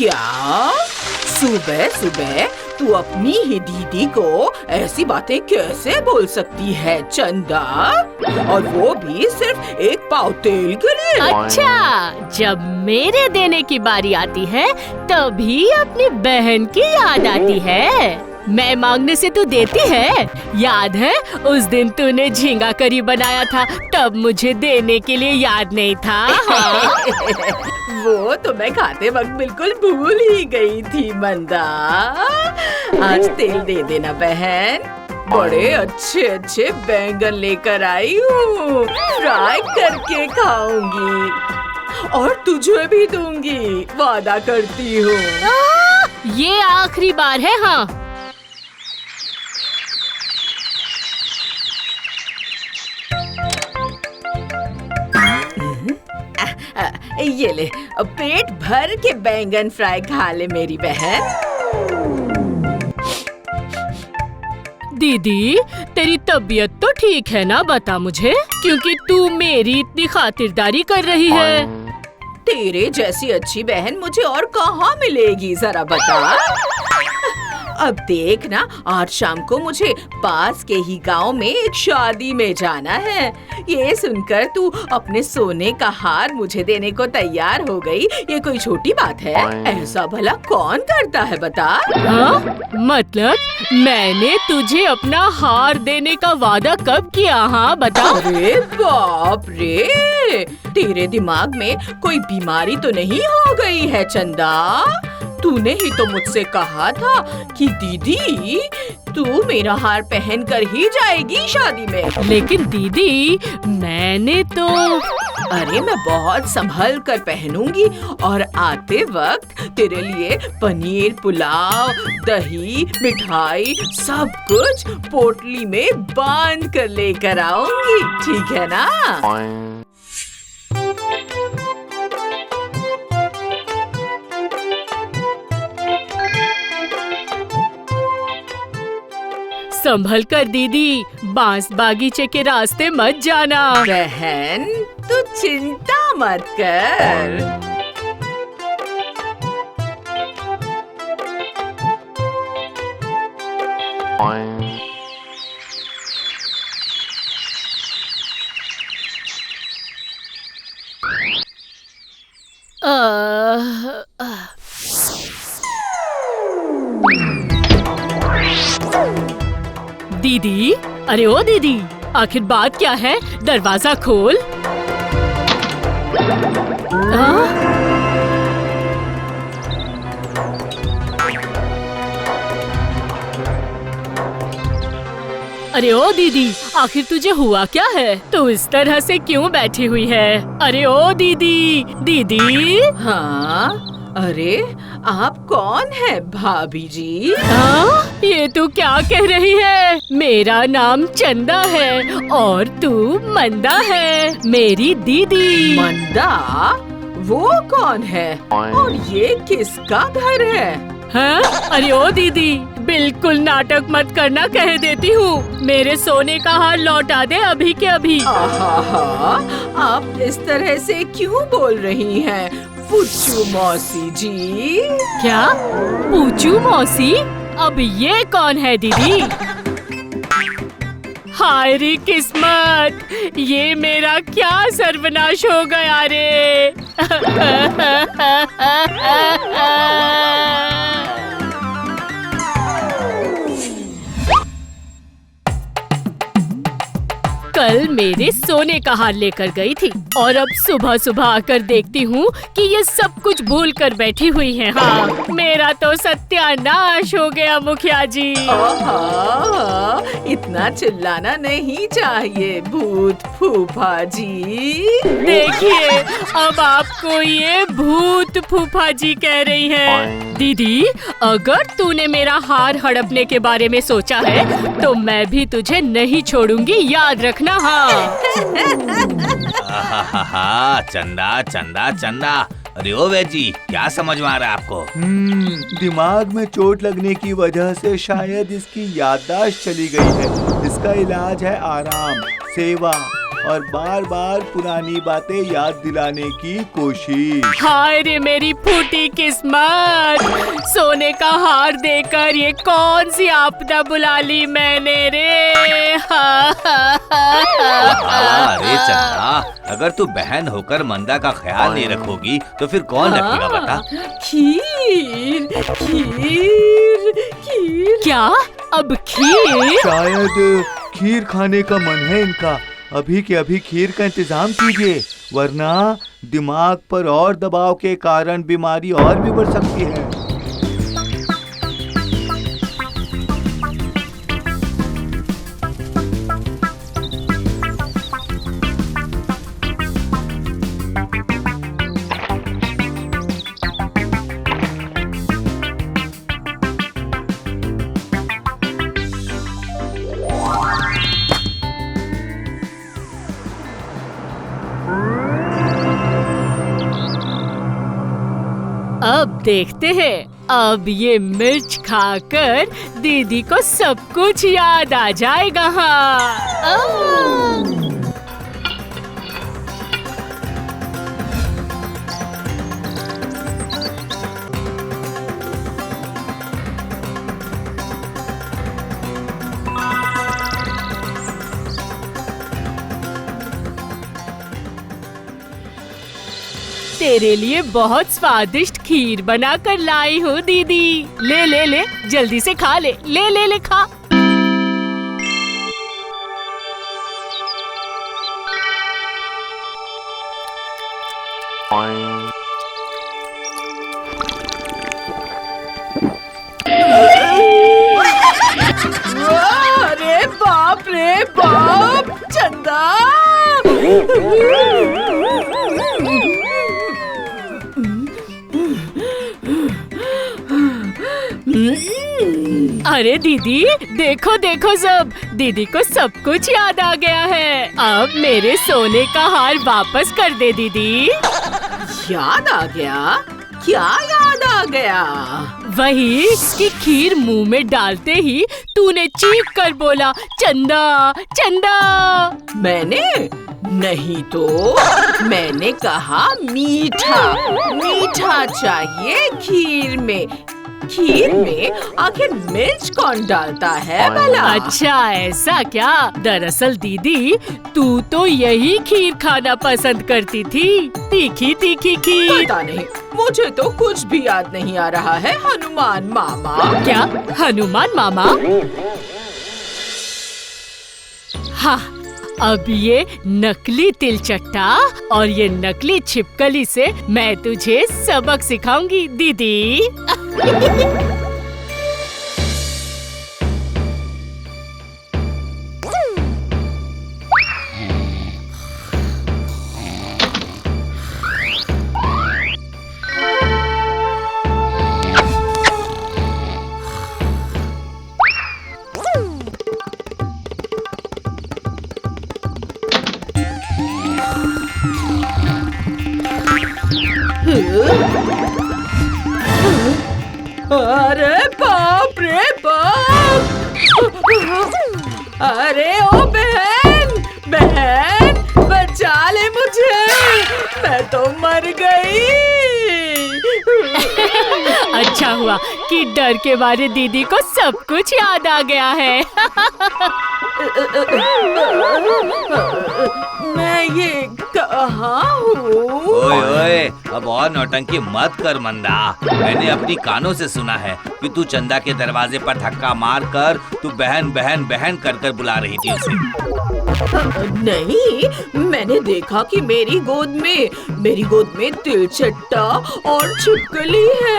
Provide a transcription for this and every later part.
क्या? सुबह सुबह तू अपनी ही दीदी को ऐसी बातें कैसे बोल सकती है चंदा? और वो भी सिर्फ एक पाव तेल के लिए? अच्छा, जब मेरे देने की बारी आती है तभी अपनी बहन की याद आती है। मैं मांगने से तू देती है। याद है उस दिन तूने झींगा करी बनाया था, तब मुझे देने के लिए याद नहीं था। हाँ? वो तो मैं खाते वक्त बिल्कुल भूल ही गई थी मंदा। आज तेल दे देना बहन। बड़े अच्छे अच्छे बैंगन लेकर आई हूँ, फ्राई करके खाऊंगी और तुझे भी दूंगी, वादा करती हूँ। ये आखिरी बार है। हाँ, ये ले, पेट भर के बैंगन फ्राई खा ले मेरी बहन। दीदी तेरी तबीयत तो ठीक है ना? बता मुझे, क्योंकि तू मेरी इतनी खातिरदारी कर रही है। तेरे जैसी अच्छी बहन मुझे और कहाँ मिलेगी, जरा बता। अब देख ना, आज शाम को मुझे पास के ही गांव में एक शादी में जाना है। ये सुनकर तू अपने सोने का हार मुझे देने को तैयार हो गई, ये कोई छोटी बात है? ऐसा भला कौन करता है बता? हाँ? मतलब मैंने तुझे अपना हार देने का वादा कब किया? हाँ बता। अरे बाप रे, तेरे दिमाग में कोई बीमारी तो नहीं हो गई है चंदा? तूने ही तो मुझसे कहा था कि दीदी तू मेरा हार पहन कर ही जाएगी शादी में। लेकिन दीदी मैंने तो... अरे मैं बहुत संभल कर पहनूंगी और आते वक्त तेरे लिए पनीर, पुलाव, दही, मिठाई सब कुछ पोटली में बांध कर लेकर आऊंगी, ठीक है ना? संभल कर दीदी, बांस बागीचे के रास्ते मत जाना। बहन तू चिंता मत कर। दीदी, अरे ओ दीदी, आखिर बात क्या है? दरवाजा खोल। अरे ओ दीदी, आखिर तुझे हुआ क्या है? तू इस तरह से क्यों बैठी हुई है? अरे ओ दीदी, दीदी। हाँ, अरे आप कौन है भाभी जी? हाँ? ये तू क्या कह रही है? मेरा नाम चंदा है और तू मंदा है, मेरी दीदी। मंदा? वो कौन है और ये किसका घर है? हाँ? अरे ओ दीदी, बिल्कुल नाटक मत करना, कह देती हूँ। मेरे सोने का हार लौटा दे अभी के अभी। आहा, आप इस तरह से क्यों बोल रही हैं पुच्चू मौसी जी? क्या? पूछू मौसी? अब ये कौन है दीदी? हाय रे किस्मत, ये मेरा क्या सर्वनाश हो गया रे। कल मेरे सोने का हार लेकर गई थी और अब सुबह सुबह आकर देखती हूँ कि ये सब कुछ भूल कर बैठी हुई है। हाँ, मेरा तो सत्यानाश हो गया मुखिया जी। आहा, इतना चिल्लाना नहीं चाहिए भूत फूफा जी। देखिए, अब आपको ये भूत फूफा जी कह रही है। दीदी, अगर तूने मेरा हार हड़पने के बारे में सोचा है तो मैं भी तुझे नहीं छोड़ूंगी, याद रखना। हाँ। चंदा चंदा चंदा, अरे ओ जी, क्या समझ में आ रहा है आपको? दिमाग में चोट लगने की वजह से शायद इसकी याददाश्त चली गई है। इसका इलाज है आराम, सेवा, और बार बार पुरानी बातें याद दिलाने की कोशिश। हाय रे मेरी फूटी किस्मत, सोने का हार देकर ये कौन सी आपदा बुला ली मैंने रे। अरे चंदा, अगर तू बहन होकर मंदा का ख्याल नहीं रखोगी तो फिर कौन रखेगा बता। खीर खीर खीर। क्या अब खीर? शायद खीर खाने का मन है इनका। अभी के अभी खीर का इंतजाम कीजिए, वरना दिमाग पर और दबाव के कारण बीमारी और भी बढ़ सकती है। अब देखते हैं, अब ये मिर्च खाकर दीदी को सब कुछ याद आ जाएगा। हाँ। तेरे लिए बहुत स्वादिष्ट खीर बना कर लाई हूँ दीदी। ले ले ले, जल्दी से खा ले, ले ले ले खा। अरे बाप रे बाप, चंदा। अरे दीदी, देखो देखो सब, दीदी को सब कुछ याद आ गया है। अब मेरे सोने का हार वापस कर दे दीदी। याद आ गया? क्या याद आ गया? वही कि खीर मुंह में डालते ही तूने चीख कर बोला, चंदा चंदा। मैंने नहीं तो, मैंने कहा मीठा मीठा चाहिए खीर में। खीर में आखिर मिर्च कौन डालता है भला? अच्छा ऐसा क्या? दरअसल दीदी, तू तो यही खीर खाना पसंद करती थी, तीखी तीखी खीर। पता नहीं, मुझे तो कुछ भी याद नहीं आ रहा है हनुमान मामा। क्या हनुमान मामा? हाँ, अब ये नकली तिलचट्टा और ये नकली छिपकली से मैं तुझे सबक सिखाऊंगी दीदी। अरे बाप रे बाप! अरे ओ बहन, बहन बचा ले मुझे, मैं तो मर गई। अच्छा हुआ कि डर के मारे दीदी को सब कुछ याद आ गया है। मैं ये कहाँ हूँ? ओए ओए, अब और नौटंकी मत कर मंदा। मैंने अपनी कानों से सुना है कि तू चंदा के दरवाजे पर धक्का मार कर तू बहन बहन बहन कर कर बुला रही थी उसे। नहीं, मैंने देखा कि मेरी गोद में तिलचट्टा और छिपकली है,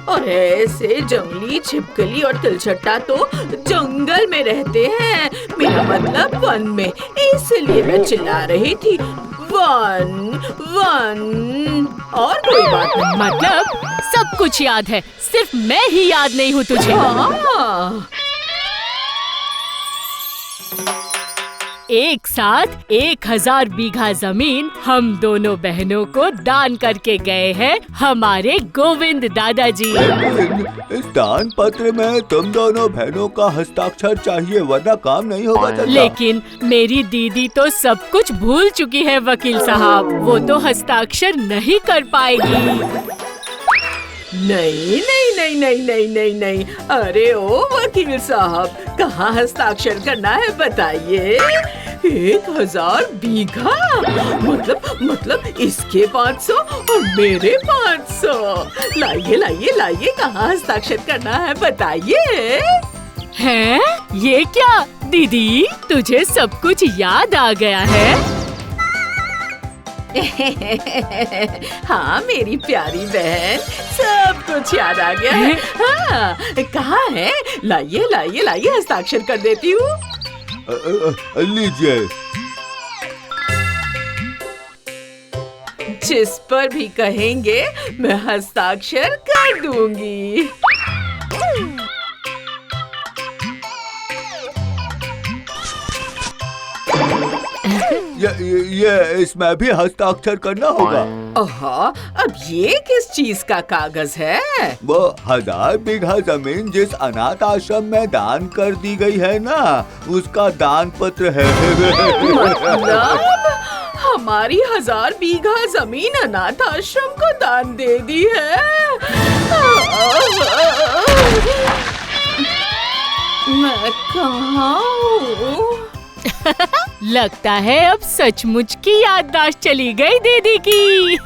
और ऐसे जंगली छिपकली और तिलचट्टा तो जंगल में रहते हैं, मेरा मतलब वन में, इसलिए मैं चिल्ला रही थी वन वन। और कोई बात नहीं। मतलब सब कुछ याद है, सिर्फ मैं ही याद नहीं हूँ तुझे। हाँ। एक साथ 1000 बीघा जमीन हम दोनों बहनों को दान करके गए हैं हमारे गोविंद दादाजी। इस दान पत्र में तुम दोनों बहनों का हस्ताक्षर चाहिए, वरना काम नहीं होगा चंदा। लेकिन मेरी दीदी तो सब कुछ भूल चुकी है वकील साहब, वो तो हस्ताक्षर नहीं कर पाएगी। नहीं नहीं नहीं नहीं नहीं नहीं नहीं, अरे ओ वकील साहब, कहाँ हस्ताक्षर करना है बताइए। 1000 बीघा मतलब इसके 500 और मेरे 500। लाइए लाइए लाइए, कहाँ हस्ताक्षर करना है बताइए। हैं? ये क्या दीदी, तुझे सब कुछ याद आ गया है? हाँ मेरी प्यारी बहन, सब कुछ याद आ गया है। हाँ, कहाँ है? लाइए लाइए लाइए, हस्ताक्षर कर देती हूँ। लीजिए। जिस पर भी कहेंगे मैं हस्ताक्षर कर दूंगी। ये इसमें भी हस्ताक्षर करना होगा। ओहो, अब ये किस चीज का कागज है? वो 1000 बीघा जमीन जिस अनाथ आश्रम में दान कर दी गई है ना, उसका दान पत्र है। मतलब हमारी 1000 बीघा जमीन अनाथ आश्रम को दान दे दी है। मैं कहाँ हूँ? लगता है अब सचमुच की याददाश्त चली गई दीदी की।